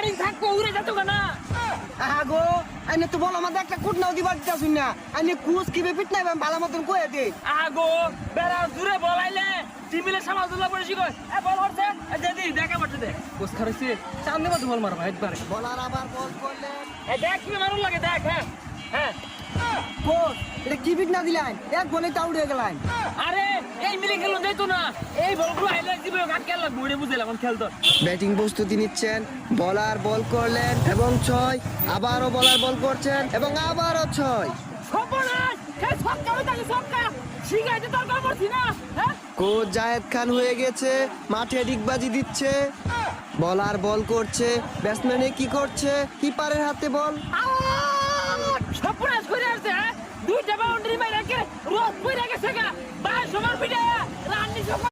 Bowling থাকবো উড়ে যেত না। আগো আইনে তো বল আমাদের একটা কুট নাও দিবার দিতাছুন না আইনে কুস কি বেপিট নাই আমি ভালো মতন কয়ে দে আগো বেড়া দূরে বলাইলে টিমিলে সামাল তুলা পড়ে শিখো এ বল হচ্ছে যদি দেখা পড়তে দে কোস খারাইছে সামনে মত বল মারবা একবারে বলার আবার বল করলেন এ দেখ কি মারুন লাগে দেখ হ্যাঁ কোস এটা কি বিট না দিলেন এক বলে তা উড়ে গেলেন আরে এই মিলে খেলুন যাইতো না এই বলগুলো হাইলাইট দিবে কাট খেলা বুড়ে বুঝলাম খেলতো ব্যাটিং প্রস্তুতি নিচ্ছেন বলার বল করলেন এবং 6 আবারও বলার বল করছেন এবং আবারও 6 সর্বনাশ এই ছক্কা হইতাছে ছক্কা শিখাইতে দরকার পড়ছি না হ্যাঁ কোচ জায়েদ খান হয়ে গেছে মাঠে ডিগবাজি দিচ্ছে বলার বল করছে ব্যাটসম্যানে কি করছে কিপারের হাতে বল সর্বনাশ করে আছে হ্যাঁ দুইটা বাউন্ডারি মাইরা কে রোদ পইরা গেছে গা বাস সমান পিঠে